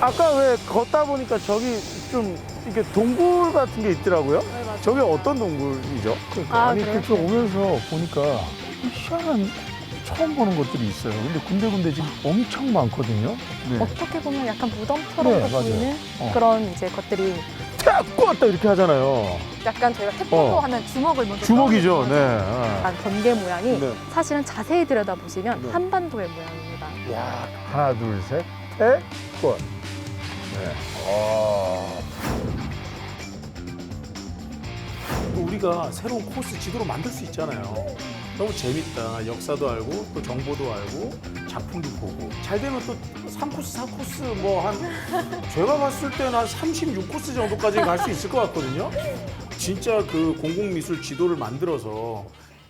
아까 왜 걷다 보니까 저기 좀 이렇게 동굴 같은 게 있더라고요? 네, 맞아요. 저게 어떤 동굴이죠? 아, 아니 그래요? 그저 오면서 보니까 희한한 처음 보는 것들이 있어요. 근데 군데군데 지금 엄청 많거든요. 네. 어떻게 보면 약간 무덤처럼 네, 맞아요. 보이는 어. 그런 이제 것들이 탁 꼬았다 이렇게 하잖아요. 약간 저희가 태권도 어. 하면 주먹을 먼저 주먹이죠. 떠올리는 네. 거죠. 약간 번개 모양이 네. 사실은 자세히 들여다보시면 네. 한반도의 모양입니다. 야, 하나, 둘, 셋, 꽃. 네. 우리가 새로운 코스 지도로 만들 수 있잖아요. 너무 재밌다. 역사도 알고 또 정보도 알고 작품도 보고 잘 되면 또 3코스, 4코스 뭐 한 제가 봤을 때는 한 36코스 정도까지 갈 수 있을 것 같거든요. 진짜 그 공공미술 지도를 만들어서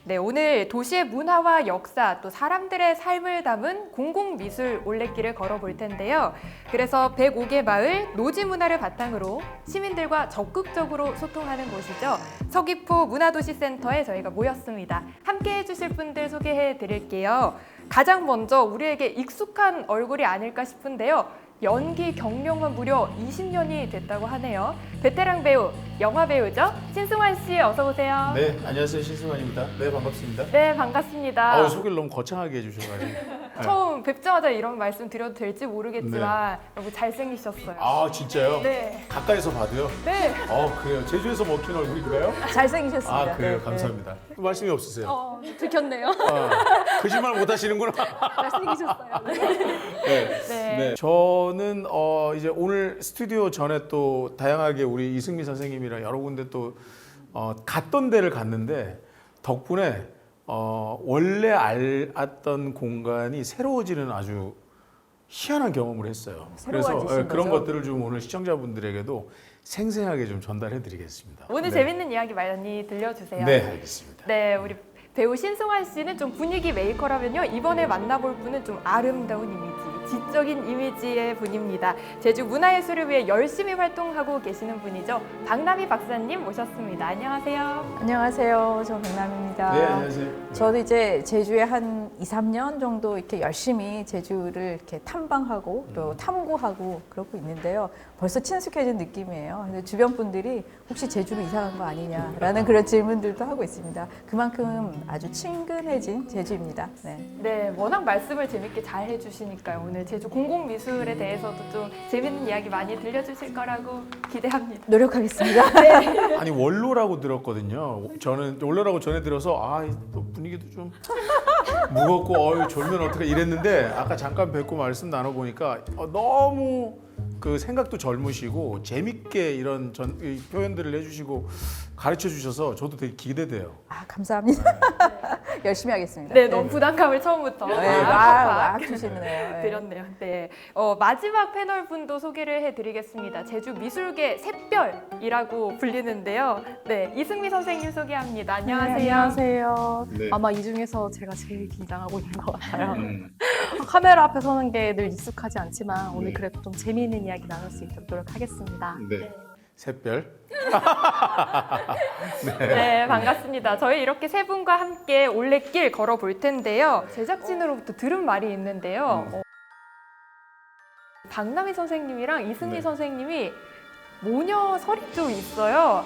네, 오늘 도시의 문화와 역사 또 사람들의 삶을 담은 공공미술 올레길을 걸어볼 텐데요. 그래서 105개 마을 노지 문화를 바탕으로 시민들과 적극적으로 소통하는 곳이죠. 서귀포 문화도시센터에 저희가 모였습니다. 함께 해주실 분들 소개해 드릴게요. 가장 먼저 우리에게 익숙한 얼굴이 아닐까 싶은데요. 연기 경력은 무려 20년이 됐다고 하네요. 베테랑 배우, 영화 배우죠? 신승환 씨 어서 오세요. 네, 안녕하세요. 신승환입니다. 네, 반갑습니다. 네, 반갑습니다. 아우, 소개를 너무 거창하게 해주셔가지고. 처음 뵙자마자 이런 말씀 드려도 될지 모르겠지만 너무 잘생기셨어요. 아, 진짜요? 네. 가까이서 봐도요? 네. 그래요. 제주에서 먹힌 얼굴인가요? 잘생기셨습니다. 아, 그래요. 네, 감사합니다. 말씀이 없으세요? 들켰네요. 거짓말 못 하시는구나. 잘생기셨어요. 네. 네. 저는 이제 오늘 스튜디오 전에 또 다양하게 우리 이승미 선생님이랑 여러 군데 또 갔던 데를 갔는데 덕분에 원래 알았던 공간이 새로워지는 아주 희한한 경험을 했어요. 그래서 새로워지신 그런 거죠? 것들을 좀 오늘 시청자분들에게도 생생하게 좀 전달해드리겠습니다. 오늘 네. 재밌는 이야기 많이 들려주세요. 네, 알겠습니다. 네, 우리 배우 신승환 씨는 좀 분위기 메이커라면요. 이번에 만나볼 분은 좀 아름다운 이미지, 지적인 이미지의 분입니다. 제주 문화예술을 위해 열심히 활동하고 계시는 분이죠. 박남희 박사님 모셨습니다. 안녕하세요. 안녕하세요. 저 백남입니다. 네, 안녕하세요. 저도 이제 제주에 한 2, 3년 정도 이렇게 열심히 제주를 이렇게 탐방하고 또 탐구하고 그러고 있는데요. 벌써 친숙해진 느낌이에요. 근데 주변 분들이 혹시 제주로 이사간 거 아니냐라는 그런 질문들도 하고 있습니다. 그만큼 아주 친근해진 제주입니다. 네. 네, 워낙 말씀을 재밌게 잘 해주시니까요. 오늘 제주 공공미술에 대해서도 좀 재밌는 이야기 많이 들려주실 거라고 기대합니다. 노력하겠습니다. 아니 원로라고 들었거든요. 저는 원로라고 전해 들어서 또 분위기도 좀 무겁고 졸면 어떡해 이랬는데 아까 잠깐 뵙고 말씀 나눠 보니까 너무 그 생각도 젊으시고 재밌게 이런 이 표현들을 해주시고 가르쳐 주셔서 저도 되게 기대돼요. 아, 감사합니다. 열심히 하겠습니다. 네, 너무 부담감을 처음부터 네, 막 주시네요. 네. 드렸네요. 네, 마지막 패널 분도 소개를 해드리겠습니다. 제주 미술계 샛별이라고 불리는데요. 네, 이승미 선생님 소개합니다. 안녕하세요. 네, 안녕하세요. 네. 아마 이 중에서 제가 제일 긴장하고 있는 것 같아요. 카메라 앞에 서는 게 늘 익숙하지 않지만 오늘 네. 그래도 좀 재미있는 이야기 나눌 수 있도록 노력하겠습니다. 네. 샛별. 네, 반갑습니다. 저희 이렇게 세 분과 함께 올레길 걸어볼 텐데요. 제작진으로부터 들은 말이 있는데요. 박남희 선생님이랑 이승미 네. 선생님이 모녀설이 좀 있어요.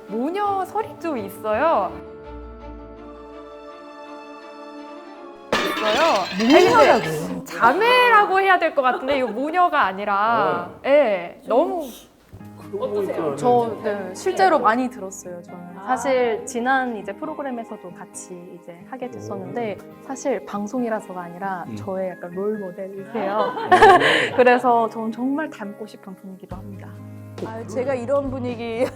모녀설이 좀 있어요. 모녀라고요? 자매라고 해야 될 것 같은데 이거 모녀가 아니라 너무 어떠세요? 저 실제로 많이 들었어요. 저는 사실 지난 이제 프로그램에서도 같이 이제 하게 됐었는데 사실 방송이라서가 아니라 저의 약간 롤 모델이세요. 그래서 저는 정말 닮고 싶은 분이기도 합니다. 아, 제가 이런 분위기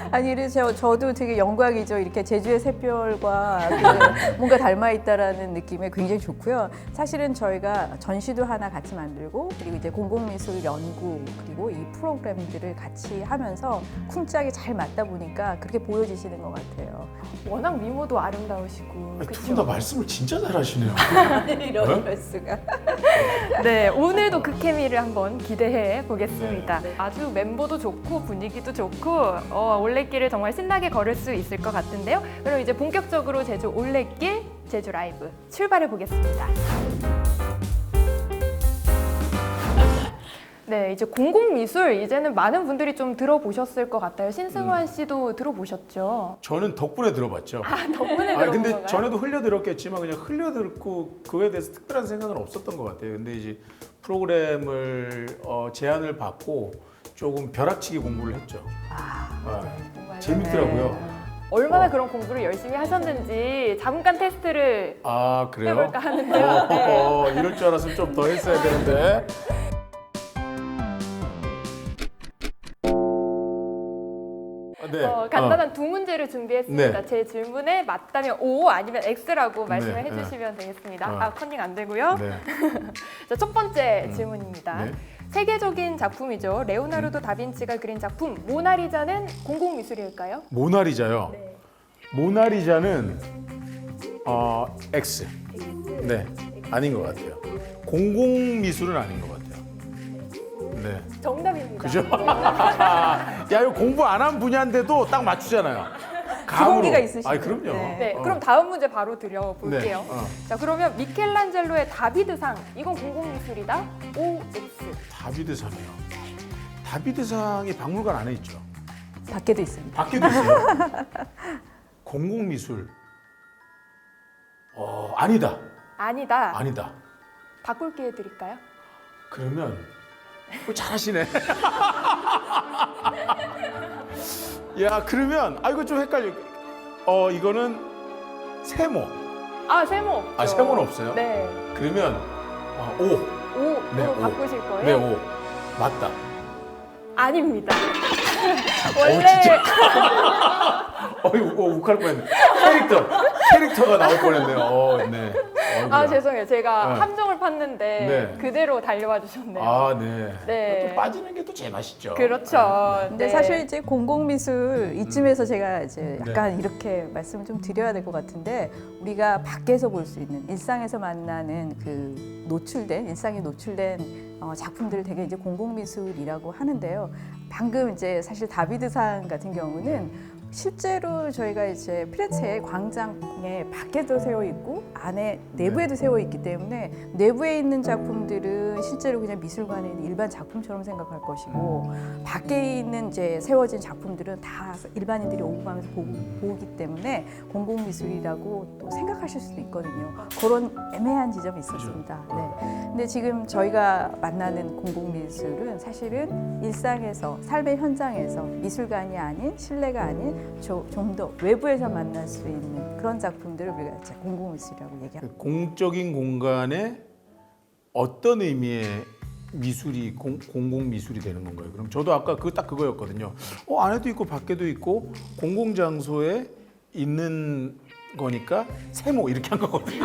아니 그래서 저도 되게 영광이죠. 이렇게 제주의 샛별과 뭔가 닮아 있다라는 느낌에 굉장히 좋고요. 사실은 저희가 전시도 하나 같이 만들고 그리고 이제 공공미술 연구 그리고 이 프로그램들을 같이 하면서 쿵짝이 잘 맞다 보니까 그렇게 보여지시는 것 같아요. 워낙 미모도 아름다우시고 두 분 다 말씀을 진짜 잘하시네요. 이럴 수가. 네, 오늘도 그 케미를 한번 기대해 보겠습니다. 아주 멤버도 좋고 분위기도 좋고 올레길을 정말 신나게 걸을 수 있을 것 같은데요. 그럼 이제 본격적으로 제주 올레길, 제주 라이브 출발해 보겠습니다. 네, 이제 공공미술 이제는 많은 분들이 좀 들어보셨을 것 같아요. 신승환 씨도 들어보셨죠? 저는 덕분에 들어봤죠. 덕분에 아 들어본 근데 건가요? 전에도 흘려들었겠지만 그냥 흘려들고 그거에 대해서 특별한 생각은 없었던 것 같아요. 근데 이제 프로그램을 제안을 받고 조금 벼락치기 공부를 했죠. 정말. 재밌더라고요. 얼마나 그런 공부를 열심히 하셨는지 잠깐 테스트를 아 그래요? 해볼까 하는데요. 네. 이럴 줄 알았으면 좀 더 했어야 되는데. 네. 간단한 두 문제를 준비했습니다. 네. 제 질문에 맞다면 O 아니면 X라고 말씀을 네, 해주시면 되겠습니다. 어. 아, 컨닝 안 되고요. 네. 자, 첫 번째 질문입니다. 네. 세계적인 작품이죠. 레오나르도 다빈치가 그린 작품 모나리자는 공공미술일까요? 모나리자요. 네. 모나리자는 X. 네. 아닌 것 같아요. 공공미술은 아닌 것 같아요. 네. 정답입니다. 그죠? 야, 이거 공부 안 한 분야인데도 딱 맞추잖아요. 기본기가 있으시죠? 아, 그럼요. 네. 네, 그럼 다음 문제 바로 드려볼게요. 네, 자, 그러면 미켈란젤로의 다비드상 이건 공공미술이다? O, X. 다비드상이요. 다비드상이 박물관 안에 있죠. 밖에도 있습니다. 밖에도 있어요. 공공미술. 아니다. 아니다. 아니다. 바꿀 기회 드릴까요? 그러면 잘하시네. 야, 그러면 이거 좀 헷갈려. 이거는 세모. 아, 세모 없죠. 아, 세모는 없어요? 네. 그러면 오. 5로 네, 오. 바꾸실 거예요? 네, 오. 맞다. 아닙니다. 원래 이거 욱할 뻔했네. 캐릭터가 나올 뻔했네요. 네. 아, 죄송해요. 제가 네. 함정을 팠는데 네. 그대로 달려와 주셨네요. 아, 네. 네. 또 빠지는 게 또 제일 맛있죠. 그렇죠. 근데 네. 사실 이제 공공미술 이쯤에서 제가 이제 네. 약간 이렇게 말씀을 좀 드려야 될 것 같은데 우리가 밖에서 볼 수 있는 일상에서 만나는 그 노출된 일상에 노출된 작품들을 되게 이제 공공미술이라고 하는데요. 방금 이제 사실 다비드상 같은 경우는 실제로 저희가 이제 피레체의 광장에 밖에도 세워 있고 안에 내부에도 세워 있기 때문에 내부에 있는 작품들은 실제로 그냥 미술관에 있는 일반 작품처럼 생각할 것이고 밖에 있는 이제 세워진 작품들은 다 일반인들이 오고 가면서 보기 때문에 공공미술이라고 또 생각하실 수도 있거든요. 그런 애매한 지점이 있었습니다. 네. 근데 지금 저희가 만나는 공공미술은 사실은 일상에서 삶의 현장에서 미술관이 아닌 실내가 아닌 좀 더 외부에서 만날 수 있는 그런 작품들을 우리가 이제 공공미술이라고 얘기합니다. 공적인 공간에 어떤 의미의 미술이 공공미술이 되는 건가요? 그럼 저도 아까 딱 그거였거든요. 안에도 있고 밖에도 있고 공공장소에 있는 거니까 세모 이렇게 한 거거든요.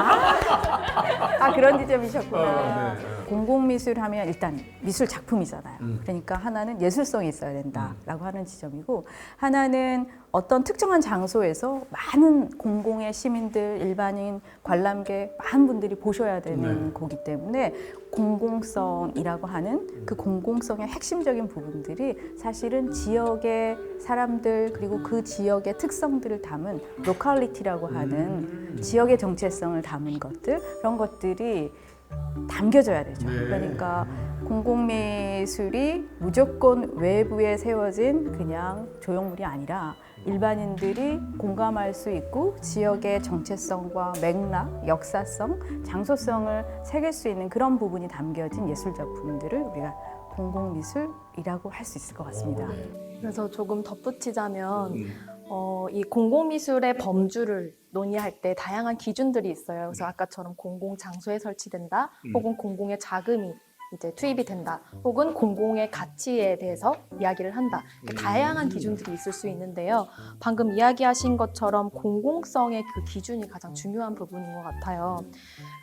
그런 지점이셨구나. 네. 공공미술 하면 일단 미술 작품이잖아요. 그러니까 하나는 예술성이 있어야 된다라고 하는 지점이고 하나는 어떤 특정한 장소에서 많은 공공의 시민들, 일반인, 관람객 많은 분들이 보셔야 되는 거기 때문에 공공성이라고 하는 그 공공성의 핵심적인 부분들이 사실은 지역의 사람들 그리고 그 지역의 특성들을 담은 로컬리티라고 하는 지역의 정체성을 담은 것들 그런 것들이 담겨져야 되죠. 네. 그러니까 공공미술이 무조건 외부에 세워진 그냥 조형물이 아니라 일반인들이 공감할 수 있고 지역의 정체성과 맥락, 역사성, 장소성을 새길 수 있는 그런 부분이 담겨진 예술 작품들을 우리가 공공미술이라고 할 수 있을 것 같습니다. 그래서 조금 덧붙이자면 이 공공미술의 범주를 논의할 때 다양한 기준들이 있어요. 그래서 아까처럼 공공장소에 설치된다, 혹은 공공의 자금이 이제 투입이 된다, 혹은 공공의 가치에 대해서 이야기를 한다. 다양한 기준들이 있을 수 있는데요. 방금 이야기하신 것처럼 공공성의 그 기준이 가장 중요한 부분인 것 같아요.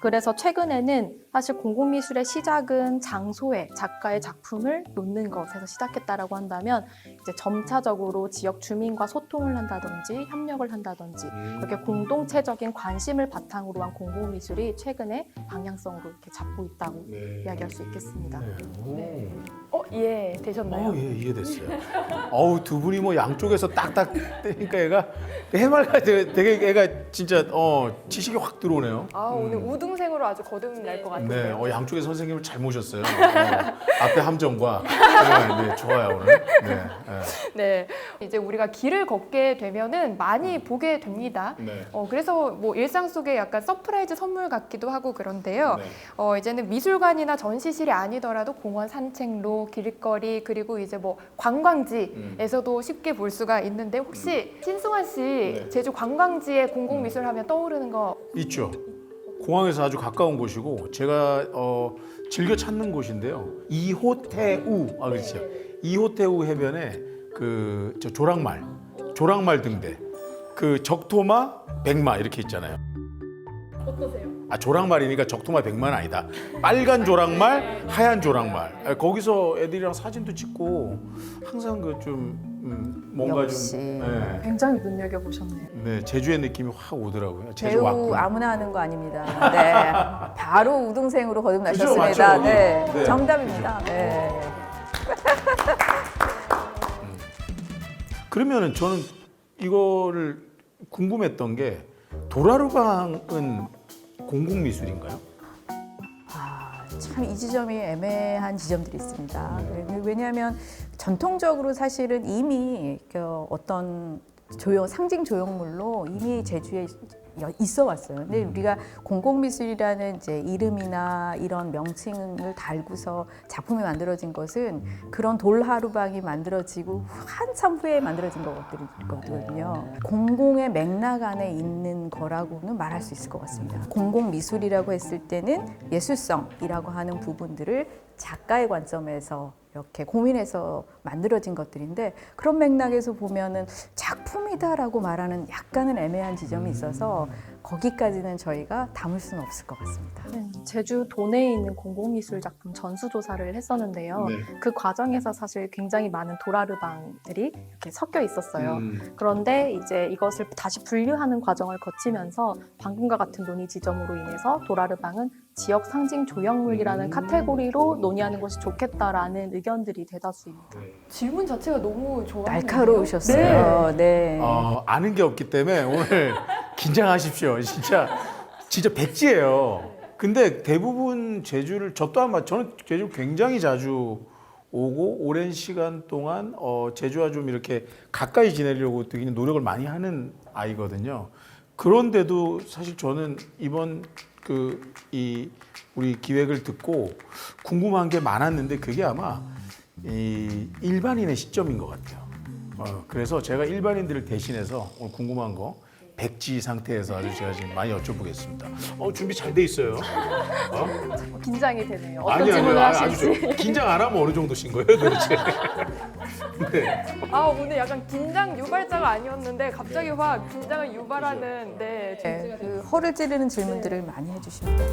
그래서 최근에는 사실 공공미술의 시작은 장소에 작가의 작품을 놓는 것에서 시작했다라고 한다면 이제 점차적으로 지역 주민과 소통을 한다든지 협력을 한다든지 이렇게 공동체적인 관심을 바탕으로 한 공공미술이 최근에 방향성으로 이렇게 잡고 있다고 이야기할 수 있겠습니다. 네. 이해되셨나요? 예, 이해됐어요. 어우, 두 분이 뭐 양쪽에서 딱딱 때니까 얘가 해맑아 되게 애가 진짜 지식이 확 들어오네요. 오늘 우등생으로 아주 거듭날 것 같은데요. 네, 양쪽에 선생님을 잘 모셨어요. 앞에 함정과 네, 좋아요 오늘. 네, 네, 이제 우리가 길을 걷게 되면은 많이 보게 됩니다. 네. 그래서 뭐 일상 속에 약간 서프라이즈 선물 같기도 하고 그런데요. 네. 이제는 미술관이나 전시실이 아니더라도 공원 산책로, 길거리 그리고 이제 뭐 관광지에서도 쉽게 볼 수가 있는데 혹시 신승환 씨 네. 제주 관광지에 공공미술 하면 떠오르는 거 있죠. 공항에서 아주 가까운 곳이고 제가 즐겨 찾는 곳인데요. 이호태우 그렇죠. 이호태우 해변에 저 조랑말 등대, 그 적토마, 백마 이렇게 있잖아요. 어떠세요? 조랑말이니까 적토마 백마는 아니다. 빨간 조랑말, 하얀 조랑말. 거기서 애들이랑 사진도 찍고 항상 그 좀 뭔가 역시. 좀 네. 굉장히 눈여겨보셨네요. 네, 제주의 느낌이 확 오더라고요. 제주 배우 왔구나. 아무나 하는 거 아닙니다. 네, 바로 우등생으로 거듭나셨습니다. 그죠, 맞죠? 네, 네. 정답입니다. 네. 그러면은 저는 이거를 궁금했던 게 도라르방은 공공미술인가요? 참 이 지점이 애매한 지점들이 있습니다. 왜냐하면 전통적으로 사실은 이미 어떤 상징 조형물로 이미 제주에 있어 왔어요. 근데 우리가 공공미술이라는 이제 이름이나 이런 명칭을 달고서 작품이 만들어진 것은 그런 돌하루방이 만들어지고 한참 후에 만들어진 것들이거든요. 공공의 맥락 안에 있는 거라고는 말할 수 있을 것 같습니다. 공공미술이라고 했을 때는 예술성이라고 하는 부분들을 작가의 관점에서 이렇게 고민해서 만들어진 것들인데 그런 맥락에서 보면은 작품이다라고 말하는 약간은 애매한 지점이 있어서 거기까지는 저희가 담을 수는 없을 것 같습니다. 제주 도내에 있는 공공미술 작품 전수조사를 했었는데요. 네. 그 과정에서 사실 굉장히 많은 도라르방들이 이렇게 섞여 있었어요. 그런데 이제 이것을 다시 분류하는 과정을 거치면서 방금과 같은 논의 지점으로 인해서 도라르방은 지역 상징 조형물이라는 카테고리로 논의하는 것이 좋겠다라는 의견들이 대다수입니다. 질문 자체가 너무 좋아요. 날카로우셨어요. 네. 아는 게 없기 때문에 오늘 긴장하십시오. 진짜 백지예요. 근데 대부분 제주를 저는 제주 굉장히 자주 오고 오랜 시간 동안 제주와 좀 이렇게 가까이 지내려고 되게 노력을 많이 하는 아이거든요. 그런데도 사실 저는 이번 우리 기획을 듣고 궁금한 게 많았는데 그게 아마 이 일반인의 시점인 것 같아요. 그래서 제가 일반인들을 대신해서 오늘 궁금한 거 백지 상태에서 아주 제가 지금 많이 여쭤보겠습니다. 준비 잘 돼 있어요. 긴장이 되네요. 어떤 질문을 하실지. 긴장 안 하면 어느 정도신 거예요, 도대체? 네. 오늘 약간 긴장 유발자가 아니었는데 갑자기 확 긴장을 유발하는 네, 그 허를 찌르는 질문들을 많이 해주십니다.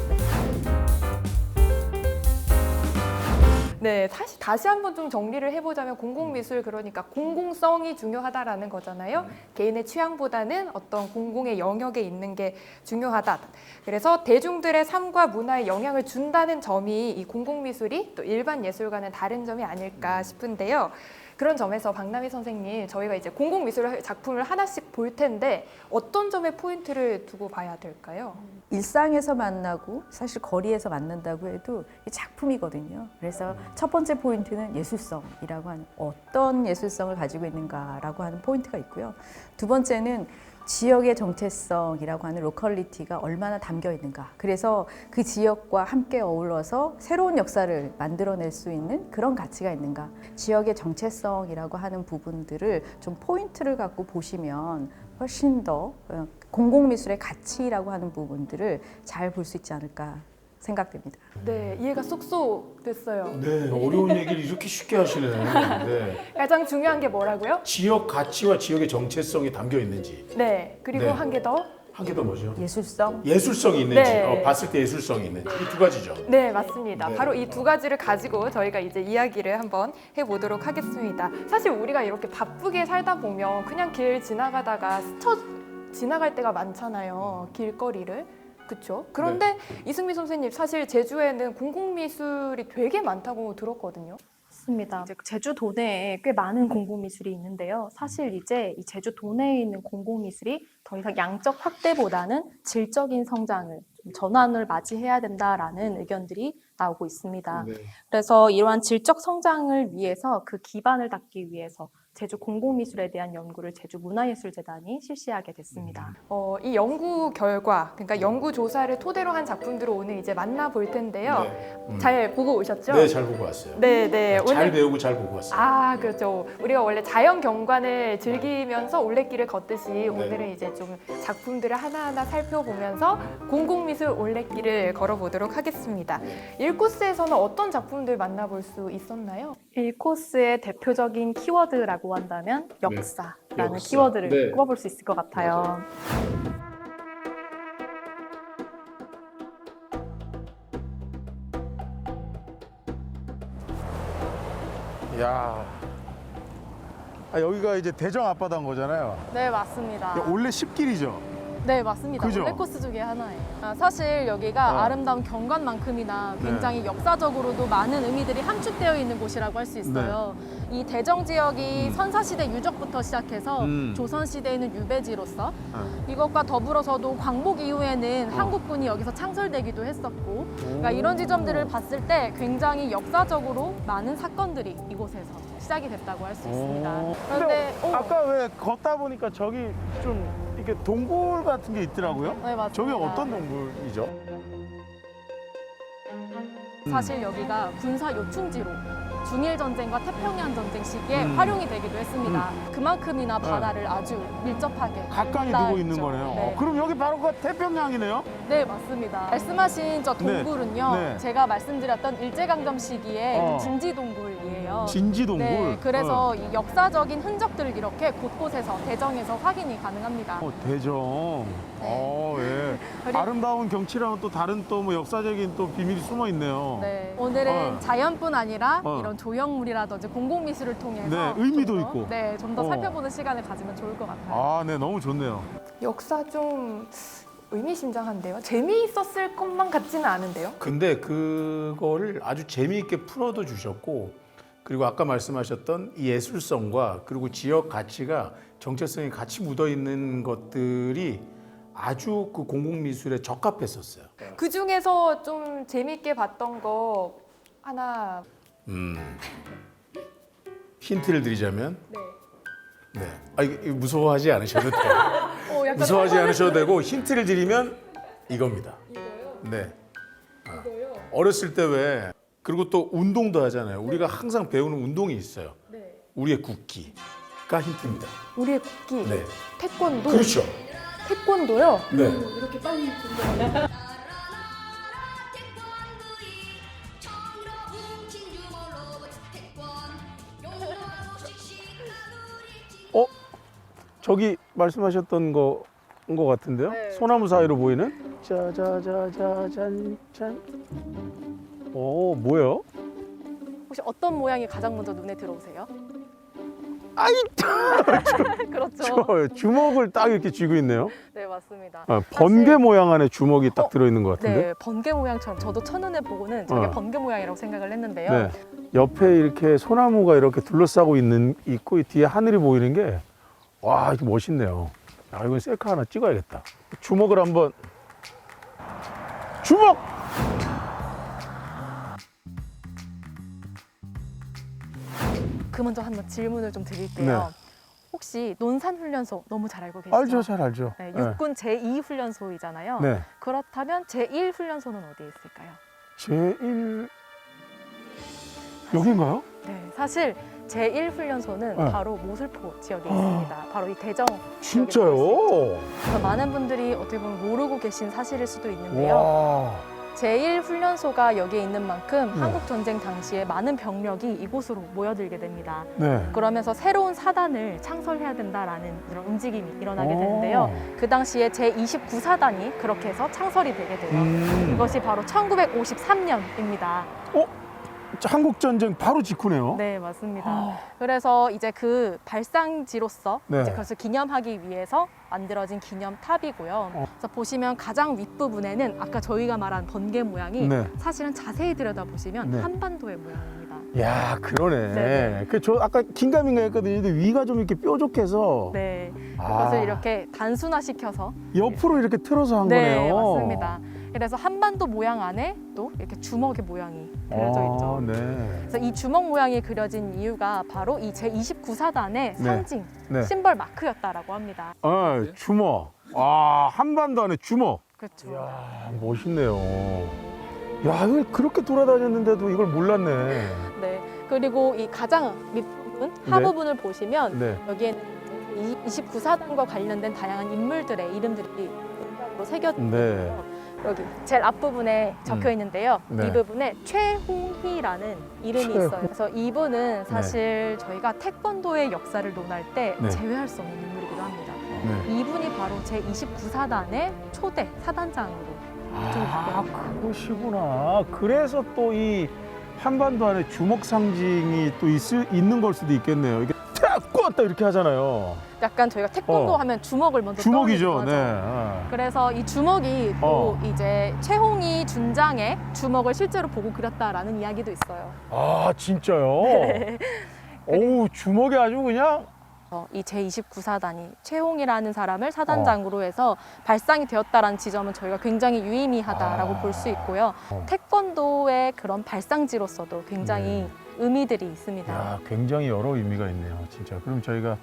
네, 다시 한번 좀 정리를 해보자면 공공미술 그러니까 공공성이 중요하다라는 거잖아요. 개인의 취향보다는 어떤 공공의 영역에 있는 게 중요하다. 그래서 대중들의 삶과 문화에 영향을 준다는 점이 이 공공미술이 또 일반 예술과는 다른 점이 아닐까 싶은데요. 그런 점에서 박남희 선생님, 저희가 이제 공공미술 작품을 하나씩 볼 텐데 어떤 점에 포인트를 두고 봐야 될까요? 일상에서 만나고 사실 거리에서 만난다고 해도 이 작품이거든요. 그래서 첫 번째 포인트는 예술성이라고 하는 어떤 예술성을 가지고 있는가라고 하는 포인트가 있고요. 두 번째는 지역의 정체성이라고 하는 로컬리티가 얼마나 담겨 있는가. 그래서 그 지역과 함께 어울러서 새로운 역사를 만들어낼 수 있는 그런 가치가 있는가. 지역의 정체성이라고 하는 부분들을 좀 포인트를 갖고 보시면 훨씬 더 공공미술의 가치라고 하는 부분들을 잘 볼 수 있지 않을까 생각됩니다. 네, 이해가 쏙쏙 됐어요. 네, 어려운 얘기를 이렇게 쉽게 하시네. 네. 가장 중요한 게 뭐라고요? 지역 가치와 지역의 정체성이 담겨 있는지. 네, 그리고 네. 한 개 더. 한 개 더 뭐죠? 예술성? 예술성이 있는지, 네. 봤을 때 예술성이 있는지. 이 두 가지죠. 네, 맞습니다. 네. 바로 이 두 가지를 가지고 저희가 이제 이야기를 한번 해보도록 하겠습니다. 사실 우리가 이렇게 바쁘게 살다 보면 그냥 길 지나가다가 스쳐 지나갈 때가 많잖아요. 길거리를. 그렇죠? 그런데 이승미 선생님, 사실 제주에는 공공미술이 되게 많다고 들었거든요. 맞습니다. 이제 제주 도내에 꽤 많은 공공미술이 있는데요. 사실 이제 이 제주 도내에 있는 공공미술이 더 이상 양적 확대보다는 질적인 성장을 좀 전환을 맞이해야 된다라는 의견들이 나오고 있습니다. 그래서 이러한 질적 성장을 위해서 그 기반을 닦기 위해서 제주 공공미술에 대한 연구를 제주문화예술재단이 실시하게 됐습니다. 이 연구 결과, 그러니까 연구 조사를 토대로 한 작품들을 오늘 이제 만나볼 텐데요. 잘 보고 오셨죠? 네, 잘 보고 왔어요. 네. 잘 배우고 잘 보고 왔어요. 아, 그렇죠. 우리가 원래 자연 경관을 즐기면서 올레길을 걷듯이 오늘은 이제 좀 작품들을 하나하나 살펴보면서 공공미술 올레길을 걸어보도록 하겠습니다. 1코스에서는 어떤 작품들 만나볼 수 있었나요? 1코스의 대표적인 키워드라고 한다면 역사라는 역사. 키워드를 네. 꼽아볼 수 있을 것 같아요. 야. 여기가 이제 대정 앞바다인 거잖아요. 네, 맞습니다. 원래 10길이죠. 네, 맞습니다. 그죠? 올레 코스 중에 하나예요. 사실 여기가 아름다운 경관만큼이나 굉장히 역사적으로도 많은 의미들이 함축되어 있는 곳이라고 할 수 있어요. 이 대정 지역이 선사시대 유적부터 시작해서 조선시대에는 유배지로서 이것과 더불어서도 광복 이후에는 한국군이 여기서 창설되기도 했었고 그러니까 이런 지점들을 봤을 때 굉장히 역사적으로 많은 사건들이 이곳에서 시작이 됐다고 할 수 있습니다. 그런데 아까 왜 걷다 보니까 저기 좀 이렇게 동굴 같은 게 있더라고요. 네, 맞습니다. 저게 어떤 동굴이죠? 사실 여기가 군사 요충지로 중일 전쟁과 태평양 전쟁 시기에 활용이 되기도 했습니다. 그만큼이나 바다를 아주 밀접하게 가까이 닿아 두고 있는 있죠. 거네요. 네. 그럼 여기 바로 그 태평양이네요? 네, 맞습니다. 말씀하신 저 동굴은요, 네. 제가 말씀드렸던 일제강점 시기에 어. 진지동굴이에요. 진지동굴? 네, 그래서 이 역사적인 흔적들을 이렇게 곳곳에서 대정에서 확인이 가능합니다. 대정. 예. 그리고- 아름다운 경치랑은 또 다른 또 뭐 역사적인 또 비밀이 숨어 있네요. 네, 오늘은 어. 자연뿐 아니라 어. 이런 조형물이라든지 공공미술을 통해서 네, 의미도 좀 더, 있고. 네, 좀 더 어. 살펴보는 시간을 가지면 좋을 것 같아요. 네, 너무 좋네요. 역사 좀 의미심장한데요. 재미있었을 것만 같지는 않은데요. 근데 그거를 아주 재미있게 풀어도 주셨고 그리고 아까 말씀하셨던 이 예술성과 그리고 지역 가치가 정체성이 같이 묻어 있는 것들이 아주 그 공공미술에 적합했었어요. 그 중에서 좀 재미있게 봤던 거 하나. 힌트를 드리자면 네. 이거 무서워하지 않으셔도 돼요. 약간 무서워하지 않으셔도 되고 힌트를 드리면 이겁니다. 네. 어렸을 때 왜 그리고 또 운동도 하잖아요. 우리가 항상 배우는 운동이 있어요. 우리의 국기가 힌트입니다. 우리의 국기. 네. 태권도. 그렇죠. 태권도요. 네. 저기 말씀하셨던 거인 것 같은데요? 네. 소나무 사이로 보이는? 짜자자자잔 짠. 뭐예요? 혹시 어떤 모양이 가장 먼저 눈에 들어오세요? 아이, 그렇죠. 주먹을 딱 이렇게 쥐고 있네요. 네, 맞습니다. 번개 모양 안에 주먹이 딱 들어있는 것 같은데? 네, 번개 모양처럼 저도 첫눈에 보고는 저게 어. 번개 모양이라고 생각을 했는데요. 네. 옆에 이렇게 소나무가 이렇게 둘러싸고 있고 이 뒤에 하늘이 보이는 게 와, 이거 멋있네요. 이건 셀카 하나 찍어야겠다. 주먹을 한번 주먹! 그 먼저 한번 질문을 좀 드릴게요. 네. 혹시 논산훈련소 너무 잘 알고 계시죠? 알죠, 잘 알죠. 네, 육군 제2훈련소이잖아요. 네. 그렇다면 제1훈련소는 어디에 있을까요? 제1 여긴가요? 네, 사실 제1훈련소는 네. 바로 모슬포 지역에 있습니다. 바로 이 대정 진짜요? 그래서 많은 분들이 어떻게 보면 모르고 계신 사실일 수도 있는데요. 와. 제1훈련소가 여기에 있는 만큼 네. 한국전쟁 당시에 많은 병력이 이곳으로 모여들게 됩니다. 네. 그러면서 새로운 사단을 창설해야 된다라는 이런 움직임이 일어나게 오. 되는데요. 그 당시에 제29사단이 그렇게 해서 창설이 되게 돼요. 이것이 바로 1953년입니다. 한국전쟁 바로 직후네요. 네, 맞습니다. 그래서 이제 그 발상지로서 네. 이제 그것을 기념하기 위해서 만들어진 기념탑이고요. 그래서 보시면 가장 윗부분에는 아까 저희가 말한 번개 모양이 네. 사실은 자세히 들여다보시면 네. 한반도의 모양입니다. 야, 그러네. 네네. 저 아까 긴가민가 했거든요. 근데 위가 좀 이렇게 뾰족해서 네. 아. 그것을 이렇게 단순화시켜서 옆으로 이렇게 틀어서 한 네, 거네요. 맞습니다. 그래서 한반도 모양 안에 또 이렇게 주먹의 모양이 그려져 있죠. 네. 그래서 이 주먹 모양이 그려진 이유가 바로 이 제29사단의 상징, 네. 심벌 마크였다라고 합니다. 주먹. 아, 한반도 안에 주먹. 그렇죠. 야, 멋있네요. 야, 이거 그렇게 돌아다녔는데도 이걸 몰랐네. 네. 그리고 이 가장 밑부분, 네. 하부분을 보시면 네. 여기에는 29사단과 관련된 다양한 인물들의 이름들이 문장으로 새겨져 네. 있어요. 여기 제일 앞부분에 적혀 있는데요. 네. 이 부분에 최홍희라는 이름이 최홍. 있어요. 그래서 이분은 사실 저희가 태권도의 역사를 논할 때 네. 제외할 수 없는 인물이기도 합니다. 네. 이분이 바로 제29사단의 초대 사단장으로 좀 아, 바뀌어요. 그것이구나. 그래서 또 이 한반도 안에 주먹 상징이 또 있는 걸 수도 있겠네요. 이게 탁 꽂았다 이렇게 하잖아요. 약간 저희가 태권도 하면 주먹을 먼저 주먹이죠. 떠올리죠. 네. 그래서 이 주먹이 또 이제 최홍희 준장의 주먹을 실제로 보고 그렸다라는 이야기도 있어요. 아, 진짜요? 네. 어우, 주먹이 아주 그냥 이 제29사단이 최홍이라는 사람을 사단장으로 해서 발상이 되었다라는 지점은 저희가 굉장히 유의미하다라고 볼 수 있고요. 태권도의 그런 발상지로서도 굉장히 의미들이 있습니다. 야, 굉장히 여러 의미가 있네요, 진짜. 그럼 저희가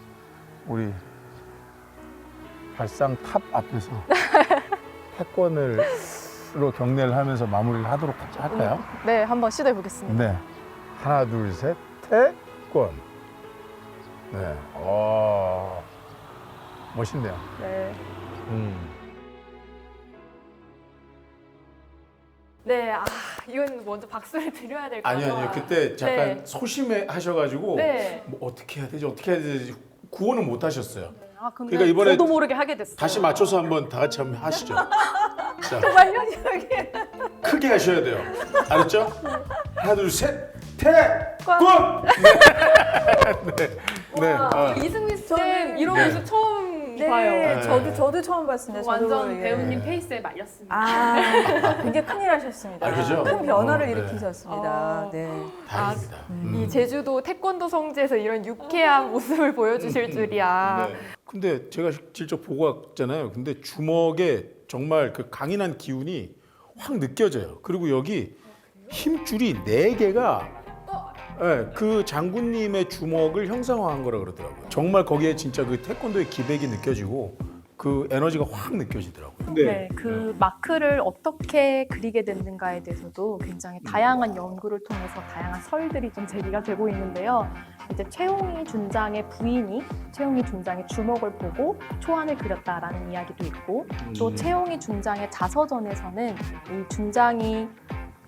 우리 발상 탑 앞에서 태권으로 경례를 하면서 마무리를 하도록 할까요? 네, 한번 시도해 보겠습니다. 네. 하나, 둘, 셋, 태권. 네. 멋있네요. 네. 네, 이건 먼저 박수를 드려야 될 것 같아요. 아니요. 그때 잠깐 네. 소심해 하셔가지고 네. 뭐 어떻게 해야 되지 구호는 못 하셨어요. 근데 그러니까 이번에 저도 모르게 하게 됐어요. 다시 맞춰서 한번 다 같이 한번 하시죠. 자, 정말요, 여기. 크게 하셔야 돼요. 알았죠? 하나, 둘, 셋, 태권! 네. 이승민 쌤 저는- 이런 네. 모습 처음 네, 봐요. 저도 처음 봤습니다. 저도 완전 모르게. 배우님 페이스에 말렸습니다. 굉장히 큰일 하셨습니다. 그죠? 큰 변화를 네. 일으키셨습니다. 아. 네. 다행입니다. 이 제주도 태권도 성지에서 이런 유쾌한 모습을 보여주실 줄이야. 네. 근데 제가 직접 보고 왔잖아요. 근데 주먹에 정말 그 강인한 기운이 확 느껴져요. 그리고 여기 힘줄이 4개가 그 장군님의 주먹을 형상화한 거라 그러더라고요. 정말 거기에 진짜 그 태권도의 기백이 느껴지고 그 에너지가 확 느껴지더라고요. 네, 그 마크를 어떻게 그리게 됐는가에 대해서도 굉장히 다양한 연구를 통해서 다양한 설들이 좀 제기가 되고 있는데요. 이제 최홍희 준장의 부인이 최홍희 준장의 주먹을 보고 초안을 그렸다라는 이야기도 있고, 또 최홍희 준장의 자서전에서는 이 준장이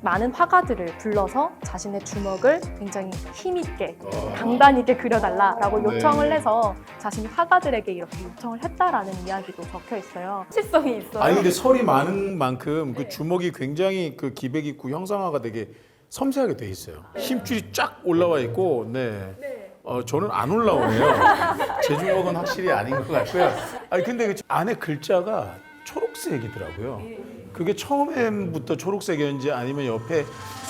많은 화가들을 불러서 자신의 주먹을 굉장히 힘있게 강단 있게 그려달라라고 요청을 해서 자신이 화가들에게 이렇게 요청을 했다라는 이야기도 적혀 있어요. 실성이 있어요. 아니 근데 설이 많은 만큼 그 주먹이 굉장히 그 기백 있고 형상화가 되게 섬세하게 돼 있어요. 힘줄이 쫙 올라와 있고, 네. 저는 안 올라오네요. 제 주먹은 확실히 아닌 것 같고요. 아니 근데 그 안에 글자가 초록색이더라고요. 그게 처음부터 초록색이었는지 아니면 옆에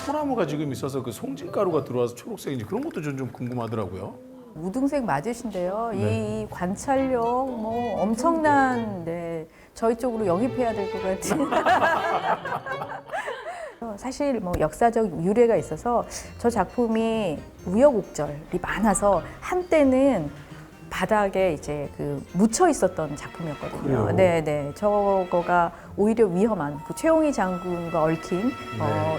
소나무가 지금 있어서 그 송진가루가 들어와서 초록색인지 그런 것도 좀 궁금하더라고요. 우등생 맞으신데요. 네. 이 관찰력 뭐 엄청난 저희 쪽으로 영입해야 될 것 같은. 사실 뭐 역사적 유래가 있어서 저 작품이 우여곡절이 많아서 한때는 바닥에 이제 그 묻혀 있었던 작품이었거든요. 그래요? 네네. 저거가 오히려 위험한 그 최홍희 장군과 얽힌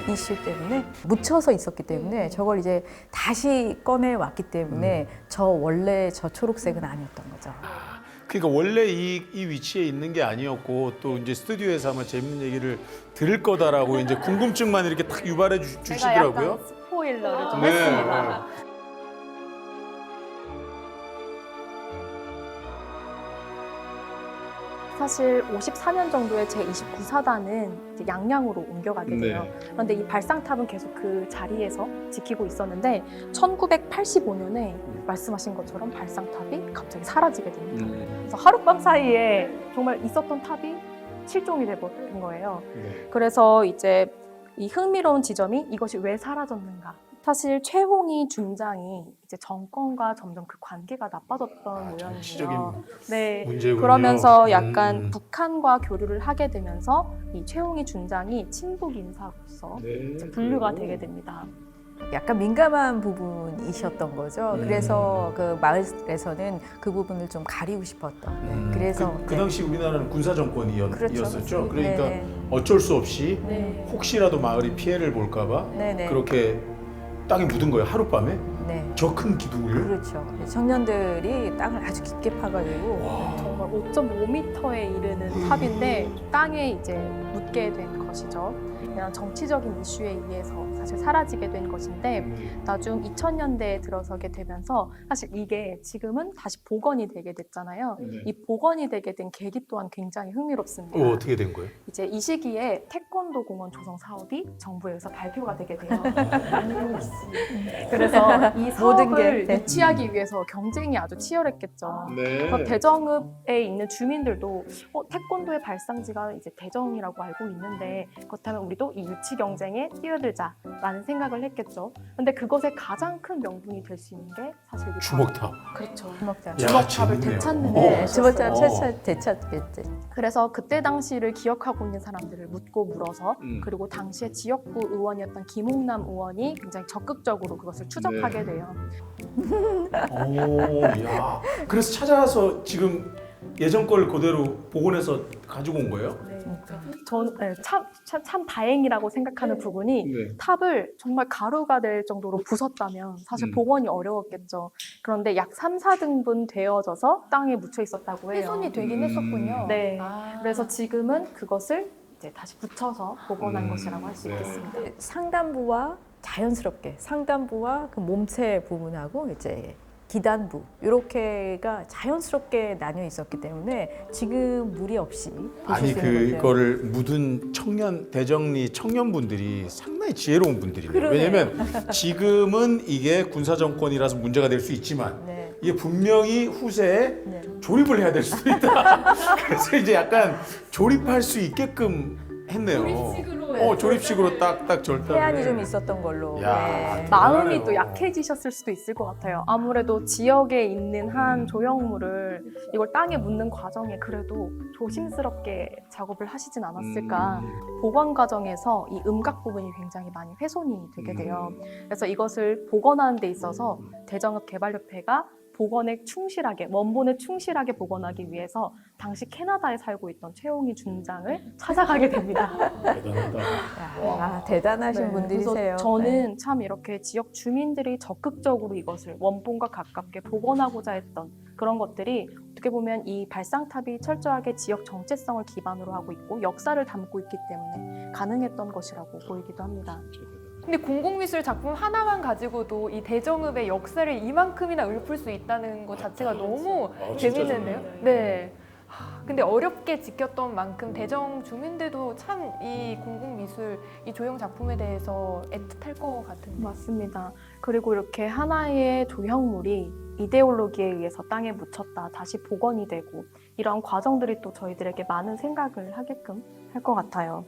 이슈 때문에 묻혀서 있었기 때문에 저걸 이제 다시 꺼내 왔기 때문에 저 원래 저 초록색은 아니었던 거죠. 그러니까 원래 이 위치에 있는 게 아니었고 또 이제 스튜디오에서 아마 재밌는 얘기를 들을 거다라고 이제 궁금증만 이렇게 탁 유발해 제가 주시더라고요. 약간 스포일러를 좀 네. 했습니다. 사실 54년 정도의 제29사단은 양양으로 옮겨가게 돼요. 그런데 이 발상탑은 계속 그 자리에서 지키고 있었는데 1985년에 말씀하신 것처럼 발상탑이 갑자기 사라지게 됩니다. 그래서 하룻밤 사이에 정말 있었던 탑이 실종이 돼버린 거예요. 그래서 이제 이 흥미로운 지점이 이것이 왜 사라졌는가. 사실 최홍희 중장이 이제 정권과 점점 그 관계가 나빠졌던 정치적인 모양이에요. 네. 문제군요. 그러면서 약간 북한과 교류를 하게 되면서 이 최홍희 중장이 친북 인사로서 이제 분류가 되게 됩니다. 약간 민감한 부분이셨던 거죠. 그래서 그 마을에서는 그 부분을 좀 가리고 싶었던. 네. 그래서 그 당시 우리나라는 군사 정권이었었죠. 그렇죠. 그러니까 네. 어쩔 수 없이 네. 혹시라도 마을이 피해를 볼까봐 네네. 그렇게 땅에 묻은 거예요. 하룻밤에 네. 저 큰 기둥을. 그렇죠. 청년들이 땅을 아주 깊게 파가지고 정말 5.5m에 이르는 탑인데 땅에 이제 묻게 된 것이죠. 그냥 정치적인 이슈에 의해서 사실 사라지게 된 것인데 나중 2000년대에 들어서게 되면서 사실 이게 지금은 다시 복원이 되게 됐잖아요. 이 복원이 되게 된 계기 또한 굉장히 흥미롭습니다. 어떻게 된 거예요? 이제 이 시기에 태권도 공원 조성 사업이 정부에서 발표가 되게 돼요. 그래서 이 모든 게, 사업을 네. 유치하기 위해서 경쟁이 아주 치열했겠죠. 네. 그래서 대정읍에 있는 주민들도 태권도의 발상지가 이제 대정이라고 알고 있는데 그렇다면 우리도 이 유치 경쟁에 뛰어들자라는 생각을 했겠죠. 근데 그것의 가장 큰 명분이 될 수 있는 게 사실 이 주먹탑. 그렇죠. 주먹장. 야, 주먹탑을 재밌네요. 되찾는 어. 데 주먹장 있었어요. 되찾겠지. 그래서 그때 당시를 기억하고 있는 사람들을 묻고 물어서 그리고 당시에 지역구 의원이었던 김홍남 의원이 굉장히 적극적으로 그것을 추적하게 돼요. 오, 야. 그래서 찾아서 지금 예전 걸 그대로 복원해서 가지고 온 거예요? 참 다행이라고 생각하는 부분이 네. 탑을 정말 가루가 될 정도로 부쉈다면 사실 음. 복원이 어려웠겠죠. 그런데 약 3, 4등분 되어져서 땅에 묻혀 있었다고 해요. 훼손이 되긴 했었군요. 네. 아. 그래서 지금은 그것을 이제 다시 붙여서 복원한 것이라고 할 수 네. 있겠습니다. 상단부와 자연스럽게 상단부와 그 몸체 부분하고 이제 기단부 이렇게가 자연스럽게 나뉘어 있었기 때문에 지금 무리 없이 보실 아니 수 있는 거죠. 그거를 묻은 대정리 청년분들이 상당히 지혜로운 분들이에요. 그러네. 왜냐면 지금은 이게 군사 정권이라서 문제가 될 수 있지만 네. 이게 분명히 후세에 네. 조립을 해야 될 수도 있다. 그래서 이제 약간 조립할 수 있게끔 했네요. 조립식으로 딱딱 절편을. 해안이 좀 있었던 걸로. 야, 네. 마음이 대단하네요. 또 약해지셨을 수도 있을 것 같아요. 아무래도 지역에 있는 한 조형물을 이걸 땅에 묻는 과정에 그래도 조심스럽게 작업을 하시진 않았을까. 복원 과정에서 이 음각 부분이 굉장히 많이 훼손이 되게 돼요. 그래서 이것을 복원하는 데 있어서 대정읍 개발협회가 복원에 충실하게, 원본에 충실하게 복원하기 위해서 당시 캐나다에 살고 있던 최홍희 중장을 찾아가게 됩니다. 대단하다. 대단하신 네, 분들이세요. 그래서 저는 참 이렇게 지역 주민들이 적극적으로 이것을 원본과 가깝게 복원하고자 했던 그런 것들이 어떻게 보면 이 발상탑이 철저하게 지역 정체성을 기반으로 하고 있고 역사를 담고 있기 때문에 가능했던 것이라고 보이기도 합니다. 근데 공공미술 작품 하나만 가지고도 이 대정읍의 역사를 이만큼이나 읊을 수 있다는 것 자체가 너무 재밌는데요. 네. 근데 어렵게 지켰던 만큼 대정 주민들도 참 이 공공미술, 이 조형 작품에 대해서 애틋할 것 같은데. 맞습니다. 그리고 이렇게 하나의 조형물이 이데올로기에 의해서 땅에 묻혔다 다시 복원이 되고 이런 과정들이 또 저희들에게 많은 생각을 하게끔 할 것 같아요.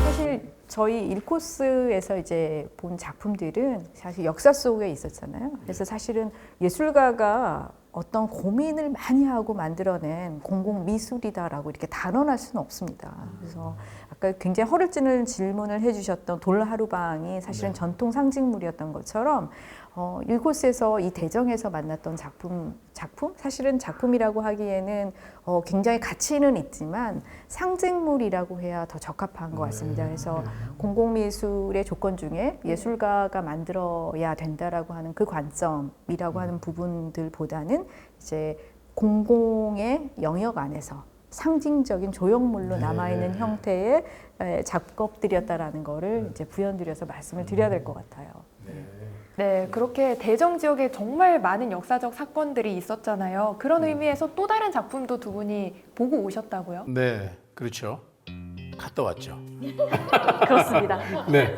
사실 저희 1코스에서 이제 본 작품들은 사실 역사 속에 있었잖아요. 그래서 사실은 예술가가 어떤 고민을 많이 하고 만들어낸 공공미술이다라고 이렇게 단언할 수는 없습니다. 그래서 아까 굉장히 허를 찌는 질문을 해주셨던 돌하루방이 사실은 전통 상징물이었던 것처럼 1코스에서 이 대정에서 만났던 작품 사실은 작품이라고 하기에는 굉장히 가치는 있지만 상징물이라고 해야 더 적합한 것 같습니다. 그래서 공공미술의 조건 중에 예술가가 만들어야 된다라고 하는 그 관점이라고 하는 부분들보다는 이제 공공의 영역 안에서 상징적인 조형물로 남아있는 형태의 작업들이었다라는 거를 이제 부연드려서 말씀을 드려야 될 것 같아요. 네, 그렇게 대정 지역에 정말 많은 역사적 사건들이 있었잖아요. 그런 의미에서 또 다른 작품도 두 분이 보고 오셨다고요? 네, 그렇죠. 갔다 왔죠. 그렇습니다. 네.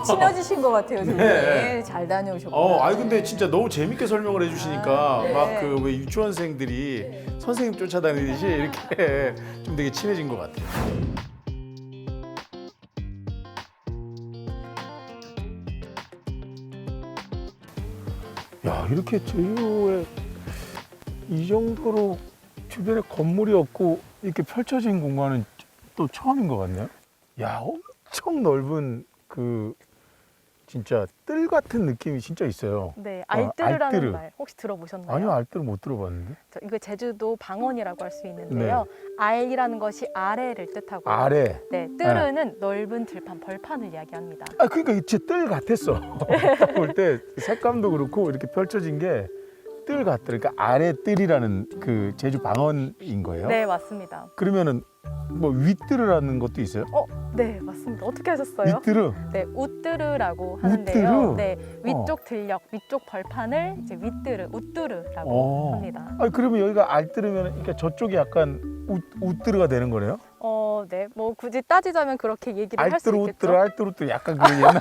친해지신 것 같아요, 두 분이. 네. 잘 다녀오셨구나. 아니 근데 진짜 너무 재밌게 설명을 해주시니까 네. 막 그 왜 유치원생들이 선생님 쫓아다니듯이 이렇게 좀 되게 친해진 것 같아요. 야, 이렇게 제주도에 이 정도로 주변에 건물이 없고 이렇게 펼쳐진 공간은 또 처음인 것 같네요. 야, 엄청 넓은 그 진짜 뜰 같은 느낌이 진짜 있어요. 네, 알뜨르라는 알뜨르. 말 혹시 들어보셨나요? 아니요, 알뜰 못 들어봤는데. 이거 제주도 방언이라고 할 수 있는데요. 알이라는 것이 아래를 뜻하고, 아래. 네, 뜨르는 넓은 들판, 벌판을 이야기합니다. 아, 그러니까 제 뜰 같았어. 딱 볼 때 색감도 그렇고 이렇게 펼쳐진 게 뜰 같더라. 그러니까 아래 뜰이라는 그 제주 방언인 거예요. 네, 맞습니다. 그러면은 뭐 윗뜰이라는 것도 있어요? 네, 맞습니다. 어떻게 하셨어요? 윗뜰은 네, 웃뜨르라고 하는데요. 웃뜨르? 네, 위쪽 들녘, 위쪽 벌판을 이제 윗뜨르, 웃뜨르라고 어. 합니다. 아니 그러면 여기가 알뜰이면 그러니까 저쪽이 약간 웃뜨르가 되는 거네요? 네, 뭐 굳이 따지자면 그렇게 얘기를 할 수 알뜰 있겠죠. 웃뜨르 알뜰 웃뜨르 약간 그 옛날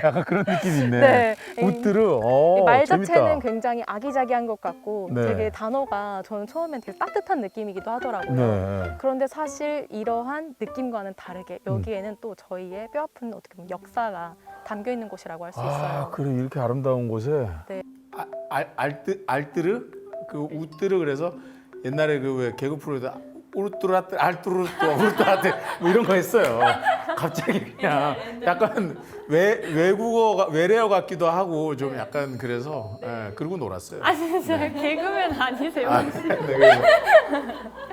약간 그런 느낌이 있네. 네, 웃뜨르. 말 재밌다. 자체는 굉장히 아기자기한 것 같고 네. 되게 단어가 저는 처음엔 되게 따뜻한 느낌이기도 하더라고요. 네. 그런데 사실 이러한 느낌과는 다르게 여기에는 또 저희의 뼈아픈 어떻게 보면 역사가 담겨 있는 곳이라고 할 수 있어요. 아, 그래 이렇게 아름다운 곳에 알뜨르 그 웃뜨르 그래서 옛날에 그 왜 개그 프로에다 우르뚜라뜨 알뚜르뚜 우르뚜라뜨 뭐 이런 거 했어요. 갑자기 그냥 약간 외국어가 외래어 같기도 하고 좀 약간 그래서 그러고 놀았어요. 아 진짜 개그맨 아니세요? 네, 그래서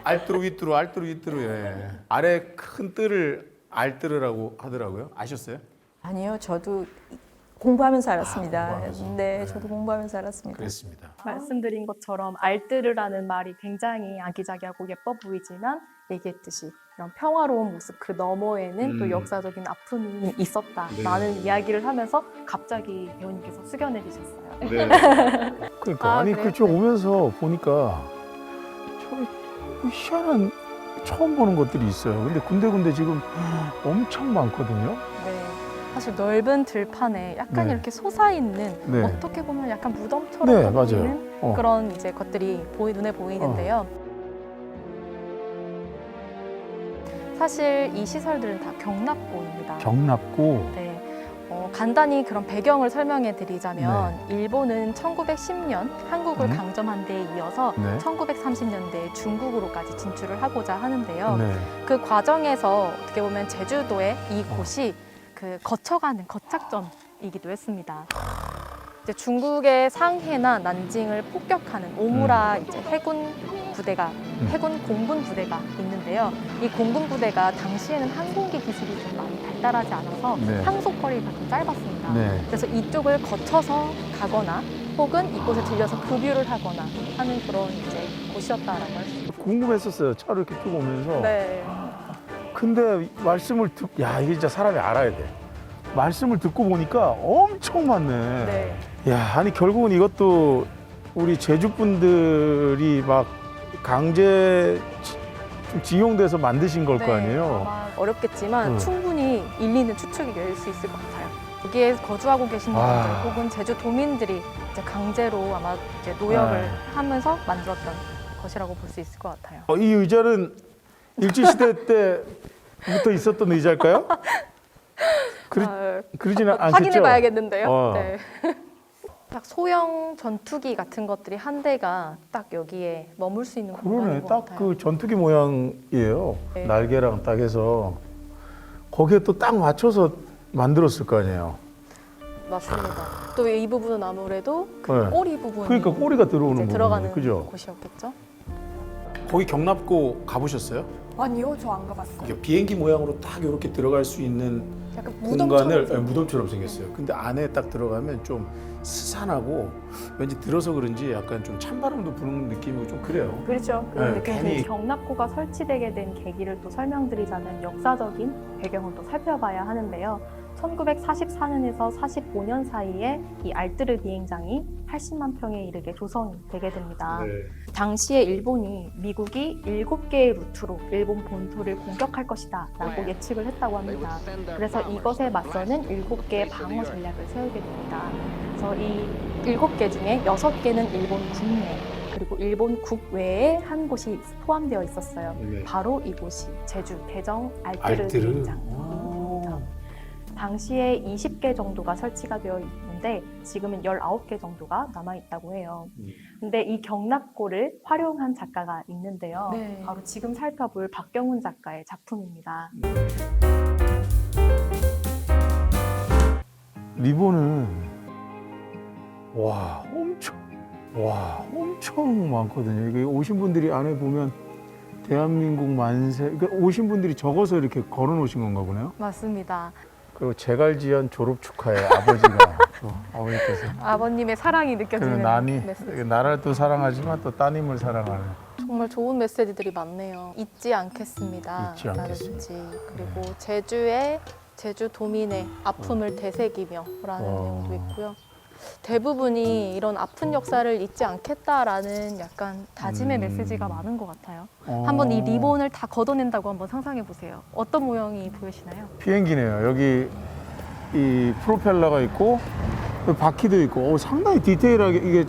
알뚜르 윗뚜르 알뚜르 윗뚜르 예. 아래 큰 뜰을 알뜨르라고 하더라고요. 아셨어요? 아니요, 저도 공부하면서 알았습니다. 공부하면서. 네, 네. 저도 공부하면서 알았습니다. 그랬습니다. 말씀드린 것처럼 알뜨르라는 말이 굉장히 아기자기하고 예뻐 보이지만 얘기했듯이 이런 평화로운 모습 그 너머에는 또 역사적인 아픔이 있었다라는 이야기를 하면서 갑자기 배우님께서 숙연해지셨어요. 그러니까 아, 아니 그래요? 그저 오면서 보니까 저기 희한한 처음 보는 것들이 있어요. 근데 군데군데 지금 엄청 많거든요. 네. 사실 넓은 들판에 약간 네. 이렇게 솟아있는 네. 어떻게 보면 약간 무덤처럼 네, 맞아요. 보이는 그런 이제 것들이 눈에 보이는데요. 사실 이 시설들은 다 경납고입니다. 경납고. 네. 간단히 그런 배경을 설명해 드리자면 일본은 1910년 한국을 강점한 데에 이어서 네. 1930년대에 중국으로까지 진출을 하고자 하는데요. 네. 그 과정에서 어떻게 보면 제주도의 이곳이 그 거쳐가는 거착점이기도 했습니다. 이제 중국의 상해나 난징을 폭격하는 오무라 이제 해군 부대가 해군 공군 부대가 있는데요. 이 공군 부대가 당시에는 항공기 기술이 좀 많이 발달하지 않아서 네. 항속거리가 좀 짧았습니다. 네. 그래서 이쪽을 거쳐서 가거나 혹은 이곳에 들려서 급유를 하거나 하는 그런 이제 곳이었다라고 할 수 있습니다. 궁금했었어요. 차를 이렇게 쭉 오면서. 네. 근데 말씀을 야 이게 진짜 사람이 알아야 돼. 말씀을 듣고 보니까 엄청 많네. 네. 야 아니 결국은 이것도 우리 제주 분들이 막 강제 좀 징용돼서 만드신 걸 거 네, 아니에요. 아마 어렵겠지만 응. 충분히 일리 있는 추측이 될 수 있을 것 같아요. 여기에 거주하고 계신 분들 아. 혹은 제주 도민들이 이제 강제로 아마 이제 노역을 네. 하면서 만들었던 것이라고 볼 수 있을 것 같아요. 이 의자는 일제시대 때부터 있었던 의자일까요? 그러지는 않겠죠? 확인해 봐야겠는데요. 어. 네. 딱 소형 전투기 같은 것들이 한 대가 딱 여기에 머물 수 있는 그러네. 공간인 것 딱 같아요. 그 전투기 모양이에요. 네. 날개랑 딱 해서 거기에 또 딱 맞춰서 만들었을 거 아니에요. 맞습니다. 또 이 부분은 아무래도 그 네. 꼬리 부분이 그러니까 꼬리가 들어오는 이제 부분. 들어가는 그죠? 곳이었겠죠. 거기 경납고 가보셨어요? 아니요, 저 안 가봤어요. 이게 비행기 모양으로 딱 이렇게 들어갈 수 있는 약간 공간을 무덤처럼 무덤처럼 생겼어요. 근데 안에 딱 들어가면 좀 스산하고 왠지 들어서 그런지 약간 좀 찬바람도 부는 느낌이고 좀 그래요. 그렇죠. 네, 괜히 경납고가 설치되게 된 계기를 또 설명드리자면 역사적인 배경을 또 살펴봐야 하는데요. 1944년에서 45년 사이에 이 알뜨르 비행장이 80만 평에 이르게 조성이 되게 됩니다. 당시에 일본이 미국이 7개의 루트로 일본 본토를 공격할 것이다 라고 예측을 했다고 합니다. 그래서 이것에 맞서는 7개의 방어 전략을 세우게 됩니다. 그래서 이 7개 중에 6개는 일본 국내, 그리고 일본 국외에 한 곳이 포함되어 있었어요. 네. 바로 이곳이 제주 대정 알뜨르 알뜨르. 비행장입니다. 당시에 20개 정도가 설치가 되어 있는데 지금은 19개 정도가 남아 있다고 해요. 근데 이 경납고를 활용한 작가가 있는데요. 네. 바로 지금 살펴볼 박경훈 작가의 작품입니다. 리본은 엄청 많거든요. 이게 오신 분들이 안에 보면 대한민국 만세, 그러니까 오신 분들이 적어서 이렇게 걸어 놓으신 건가 보네요. 맞습니다. 그리고 제갈지연 졸업 축하에 아버지가 또 어머니께서 아버님의 사랑이 그리고 느껴지는 남이 메시지. 나라를 또 사랑하지만 또 따님을 사랑하는. 정말 좋은 메시지들이 많네요. 잊지 않겠습니다. 잊지 않겠습니다. 라든지, 그리고 제주의 제주 도민의 아픔을 되새기며라는 내용도 있고요. 대부분이 이런 아픈 역사를 잊지 않겠다라는 약간 다짐의 메시지가 많은 것 같아요. 한번 이 리본을 다 걷어낸다고 한번 상상해 보세요. 어떤 모형이 보이시나요? 비행기네요. 여기 이 프로펠러가 있고 바퀴도 있고 상당히 디테일하게 이게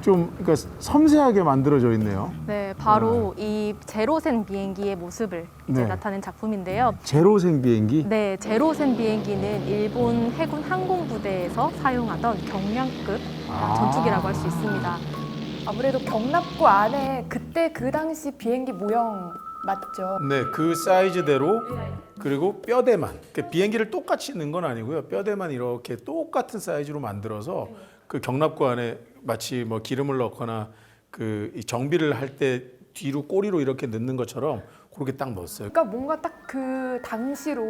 좀 그러니까 섬세하게 만들어져 있네요. 네, 바로 이 제로센 비행기의 모습을 이제 네. 나타낸 작품인데요. 제로생 비행기. 네, 제로센 비행기는 일본 해군 항공부대에서 사용하던 경량급 전투기라고 할 수 있습니다. 아무래도 경납고 안에 그때 그 당시 비행기 모형 맞죠? 네, 그 사이즈대로 그리고 뼈대만 그 비행기를 똑같이 넣은 건 아니고요. 뼈대만 이렇게 똑같은 사이즈로 만들어서 그 경납고 안에 마치 뭐 기름을 넣거나 그 이 정비를 할 때 뒤로 꼬리로 이렇게 넣는 것처럼 그렇게 딱 넣었어요. 그러니까 뭔가 딱 그 당시로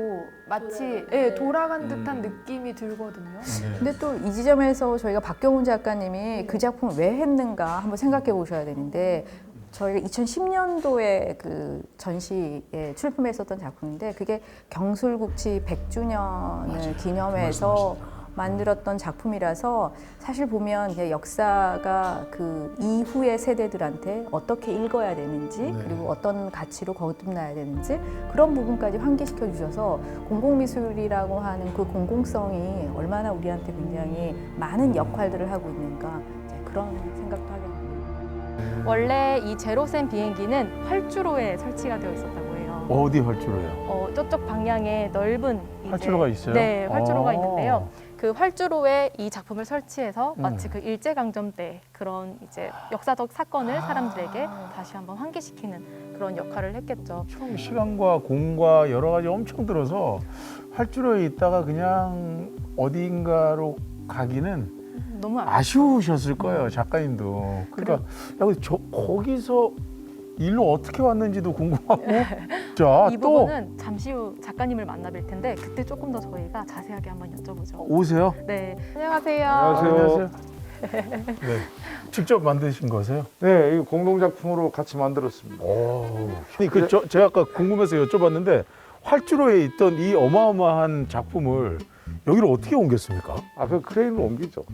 마치 돌아간 듯한 느낌이 들거든요. 근데 또 이 지점에서 저희가 박경훈 작가님이 그 작품을 왜 했는가 한번 생각해 보셔야 되는데 저희가 2010년도에 그 전시에 출품했었던 작품인데 그게 경술국치 100주년을 기념해서 만들었던 작품이라서 사실 보면 이제 역사가 그 이후의 세대들한테 어떻게 읽어야 되는지 그리고 어떤 가치로 거듭나야 되는지 그런 부분까지 환기시켜 주셔서 공공미술이라고 하는 그 공공성이 얼마나 우리한테 굉장히 많은 역할들을 하고 있는가 이제 그런 생각도 하게 됩니다. 원래 이 제로센 비행기는 활주로에 설치가 되어 있었다고 해요. 어디 활주로예요? 저쪽 방향에 넓은 이제- 활주로가 있어요? 네, 활주로가 아. 있는데요. 그 활주로에 이 작품을 설치해서 마치 그 일제강점 때 그런 이제 역사적 사건을 사람들에게 다시 한번 환기시키는 그런 역할을 했겠죠. 총 시간과 공과 여러 가지 엄청 들어서 활주로에 있다가 그냥 어딘가로 가기는 너무 아쉬우셨을 거예요, 작가님도. 그러니까 야, 근데 거기서 일로 어떻게 왔는지도 궁금하고. 자, 이 또 부분은 잠시 후 작가님을 만나뵐 텐데 그때 조금 더 저희가 자세하게 한번 여쭤보죠. 오세요. 네, 안녕하세요. 안녕하세요. 네, 직접 만드신 거세요? 네, 이 공동작품으로 같이 만들었습니다. 아니, 제가 아까 궁금해서 여쭤봤는데 활주로에 있던 이 어마어마한 작품을 여기로 어떻게 옮겼습니까? 앞에 크레인을 옮기죠.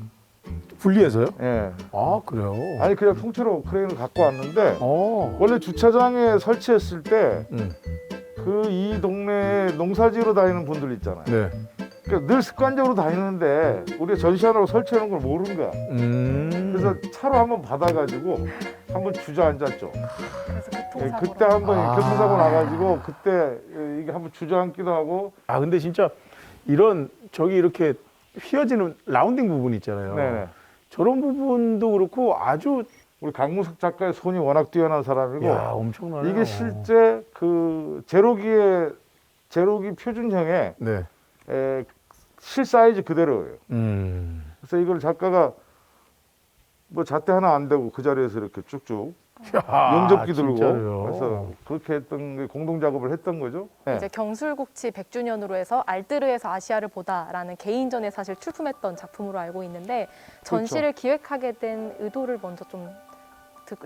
분리해서요? 예. 아, 그래요? 아니 그냥 통째로 크레인을 갖고 왔는데 어. 원래 주차장에 설치했을 때 음. 그 이 동네에 농사지으러 다니는 분들 있잖아요. 네. 그러니까 늘 습관적으로 다니는데 우리가 전시하라고 설치하는 걸 모르는 거야. 그래서 차로 한번 받아가지고 한번 주저앉았죠. 그래서 예, 교통사고로. 그때 한번 아. 교통사고 나가지고 그때 이게 한번 주저앉기도 하고. 아, 근데 진짜 이런 저기 이렇게 휘어지는 라운딩 부분 있잖아요. 네네. 저런 부분도 그렇고 아주 우리 강문석 작가의 손이 워낙 뛰어난 사람이고 야, 엄청나네요. 이게 실제 그 제로기 표준형의 네. 실 사이즈 그대로예요. 그래서 이걸 작가가 뭐 잣대 하나 안 대고 그 자리에서 이렇게 쭉쭉 용접기 들고 진짜로요? 그래서 그렇게 했던 게 공동 작업을 했던 거죠. 네. 이제 경술국치 100주년으로 해서 알뜨르에서 아시아를 보다라는 개인전에 사실 출품했던 작품으로 알고 있는데 전시를 기획하게 된 의도를 먼저 좀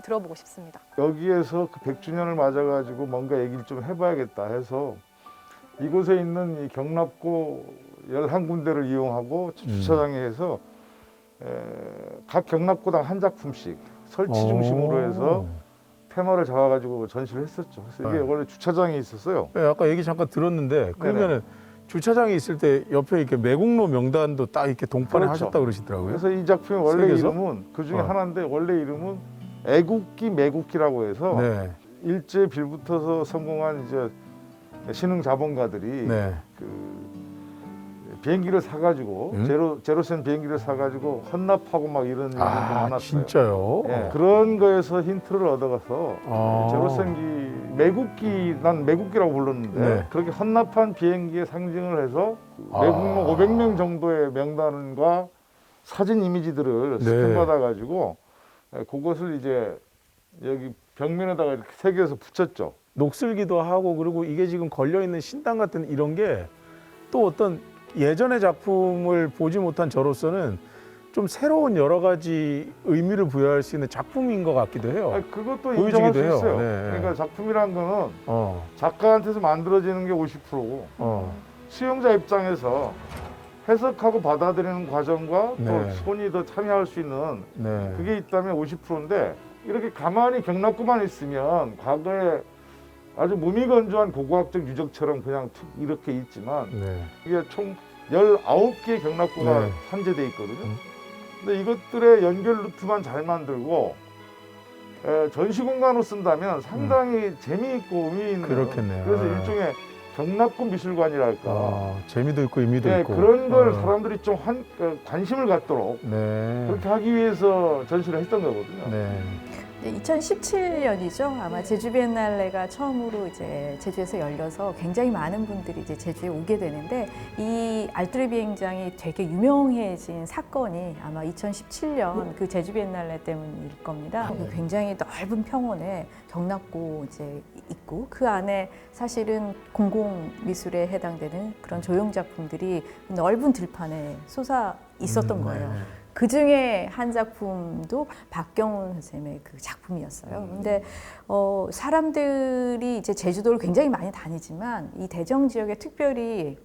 들어보고 싶습니다. 여기에서 그 100주년을 맞아가지고 뭔가 얘기를 좀 해봐야겠다 해서 이곳에 있는 이 경납고 11군데를 이용하고 주차장에 해서 각 경납고당 한 작품씩 설치 중심으로 해서 테마를 잡아가지고 전시를 했었죠. 그래서 이게 네. 원래 주차장에 있었어요. 네, 아까 얘기 잠깐 들었는데 그러면은 주차장에 있을 때 옆에 이렇게 매국노 명단도 딱 이렇게 동판에 그렇죠. 하셨다고 그러시더라고요. 그래서 이 작품의 원래 세계에서? 이름은 그 중에 어. 하나인데 원래 이름은 애국기 매국기라고 해서 네, 일제에 빌붙어서 성공한 이제 신흥 자본가들이 네. 그 비행기를 사가지고 제로센 비행기를 사가지고 헌납하고 막 이런 일이 많았어요. 진짜요? 예, 그런 거에서 힌트를 얻어가서 아. 제로센기 매국기 난 매국기라고 불렀는데 네. 그렇게 헌납한 비행기의 상징을 해서 아. 매국노 500명 정도의 명단과 사진 이미지들을 네. 스캔받아가지고 그것을 이제 여기 벽면에다가 이렇게 새겨서 붙였죠. 녹슬기도 하고 그리고 이게 지금 걸려 있는 신당 같은 이런 게 또 어떤 예전의 작품을 보지 못한 저로서는 좀 새로운 여러 가지 의미를 부여할 수 있는 작품인 것 같기도 해요. 아니, 그것도 보여지기도 인정할 수 해요. 있어요. 네. 그러니까 작품이란 거는 어, 작가한테서 만들어지는 게 50%고 어, 수용자 입장에서 해석하고 받아들이는 과정과 네. 또 손이 더 참여할 수 있는 네. 그게 있다면 50%인데 이렇게 가만히 경납고만 있으면 과거에 아주 무미건조한 고고학적 유적처럼 그냥 툭 이렇게 있지만 네. 이게 총 19개의 경납고가 네. 산재되어 있거든요. 근데 이것들의 연결 루트만 잘 만들고 전시 공간으로 쓴다면 상당히 재미있고 의미 있는 그렇겠네요. 그래서 일종의 경납고 미술관이랄까 재미도 있고 의미도 네, 있고 그런 걸 사람들이 좀 관심을 갖도록 네. 그렇게 하기 위해서 전시를 했던 거거든요. 네. 2017년이죠. 아마 제주 비엔날레가 처음으로 이제 제주에서 열려서 굉장히 많은 분들이 이제 제주에 오게 되는데 이 알투리 비행장이 되게 유명해진 사건이 아마 2017년 그 제주 비엔날레 때문일 겁니다. 굉장히 넓은 평원에 경납고 이제 있고 그 안에 사실은 공공 미술에 해당되는 그런 조형 작품들이 넓은 들판에 솟아 있었던 거예요. 그 중에 한 작품도 박경훈 선생님의 그 작품이었어요. 근데 사람들이 이제 제주도를 굉장히 많이 다니지만 이 대정 지역에 특별히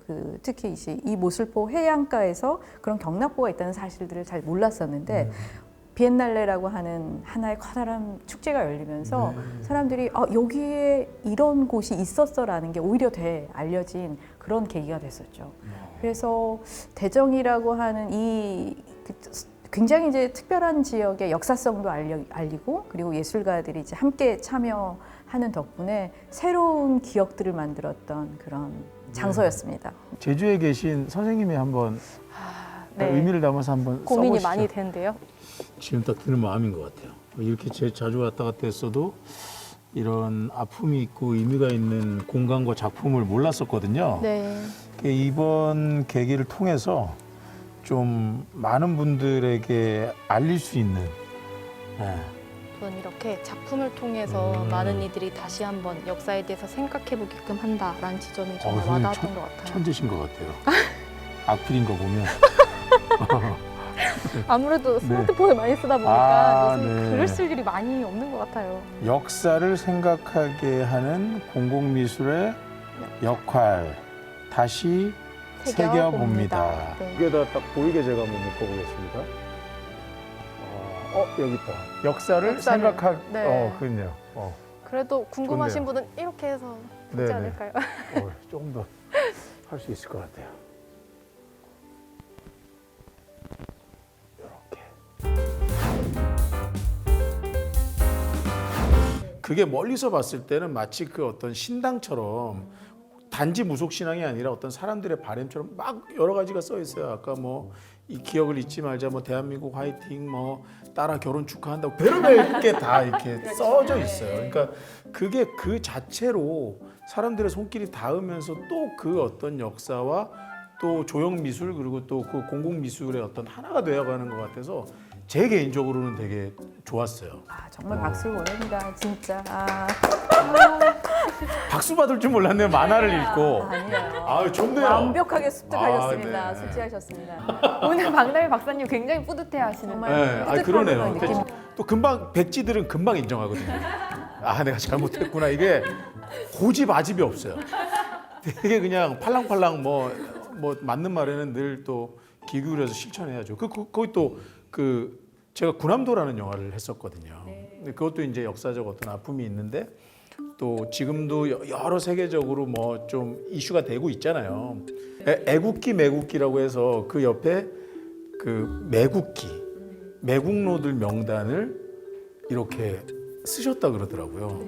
특히 이제 이 모슬포 해안가에서 그런 경납고가 있다는 사실들을 잘 몰랐었는데 비엔날레라고 하는 하나의 커다란 축제가 열리면서 사람들이 여기에 이런 곳이 있었어라는 게 오히려 더 알려진 그런 계기가 됐었죠. 그래서 대정이라고 하는 이 굉장히 이제 특별한 지역의 역사성도 알리고 그리고 예술가들이 이제 함께 참여하는 덕분에 새로운 기억들을 만들었던 그런 장소였습니다. 제주에 계신 선생님이 한번 네. 의미를 담아서 한번 고민이 써보시죠. 많이 되는데요. 지금 딱 드는 마음인 것 같아요. 이렇게 자주 왔다 갔다 했어도 이런 아픔이 있고 의미가 있는 공간과 작품을 몰랐었거든요. 네. 이번 계기를 통해서 좀 많은 분들에게 알릴 수 있는 저는 이렇게 작품을 통해서 많은 이들이 다시 한번 역사에 대해서 생각해보게끔 한다라는 지점이 정말 선생님 와닿았던 것 같아요. 천재신 것 같아요. 악플인 거 보면. 아무래도 스마트폰을 많이 쓰다 보니까 요새 네. 글을 쓸 일이 많이 없는 것 같아요. 역사를 생각하게 하는 공공미술의 역할 다시 새겨봅니다. 네. 이게 다 딱 보이게 제가 한번 묶어보겠습니다. 여기 있다. 역사를 생각할. 네. 그렇네요. 그래도 궁금하신 좋네요. 분은 이렇게 해서 보지 네네. 않을까요? 조금 더 할 수 있을 것 같아요. 그게 멀리서 봤을 때는 마치 그 어떤 신당처럼 단지 무속 신앙이 아니라 어떤 사람들의 바램처럼 막 여러 가지가 써 있어요. 아까 뭐 이 기억을 잊지 말자, 뭐 대한민국 화이팅, 뭐 딸아 결혼 축하한다고 별의별 게 다 이렇게 써져 있어요. 그러니까 그게 그 자체로 사람들의 손길이 닿으면서 또 그 어떤 역사와 또 조형 미술 그리고 또 그 공공 미술의 어떤 하나가 되어가는 것 같아서 제 개인적으로는 되게 좋았어요. 정말 박수를 보냅니다. 진짜. 박수 받을 줄 몰랐네요. 만화를 읽고. 아니에요. 좋네요. 완벽하게 습득하셨습니다. 네. 숙지하셨습니다. 오늘 박나래 박사님 굉장히 뿌듯해하시는 정말 네, 뿌듯한 그러네요. 그런 느낌. 또 금방 백지들은 금방 인정하거든요. 내가 잘못했구나. 이게 고집 아집이 없어요. 되게 그냥 팔랑팔랑 뭐 뭐 맞는 말에는 늘 또 귀 기울여서 실천해야죠. 거기 또 그 제가 군함도라는 영화를 했었거든요. 근데 그것도 이제 역사적 어떤 아픔이 있는데 또 지금도 여러 세계적으로 뭐 좀 이슈가 되고 있잖아요. 애국기 매국기라고 해서 그 옆에 그 매국기 매국노들 명단을 이렇게 쓰셨다 그러더라고요.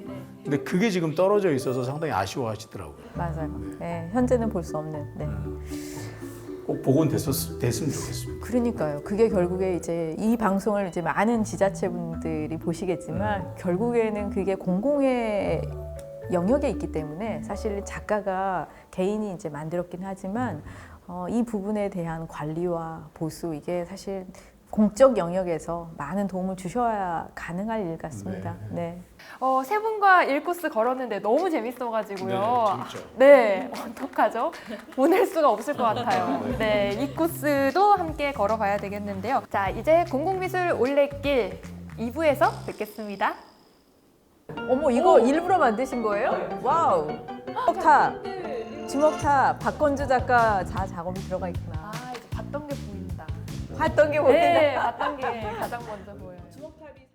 근데 그게 지금 떨어져 있어서 상당히 아쉬워하시더라고요. 맞아요. 네, 현재는 볼 수 없는. 네. 꼭 복원됐으면 좋겠습니다. 그러니까요. 그게 결국에 이제 이 방송을 이제 많은 지자체분들이 보시겠지만 결국에는 그게 공공의 영역에 있기 때문에 사실 작가가 개인이 이제 만들었긴 하지만 이 부분에 대한 관리와 보수 이게 사실 공적 영역에서 많은 도움을 주셔야 가능할 일 같습니다. 네. 세 분과 1코스 걸었는데 너무 재밌어가지고요. 재밌죠. 네, 어떡하죠? 보낼 수가 없을 것 같아요. 네, 2코스도 함께 걸어봐야 되겠는데요. 자, 이제 공공미술 올레길 2부에서 뵙겠습니다. 어머 이거 일부러 만드신 거예요? 와우. 주먹탑 박건주 작가 작업이 들어가 있구나. 이제 봤던 게 보인다. 봤던 게 보인다. 네, 봤던 게 가장 먼저 보여요. 주먹탑이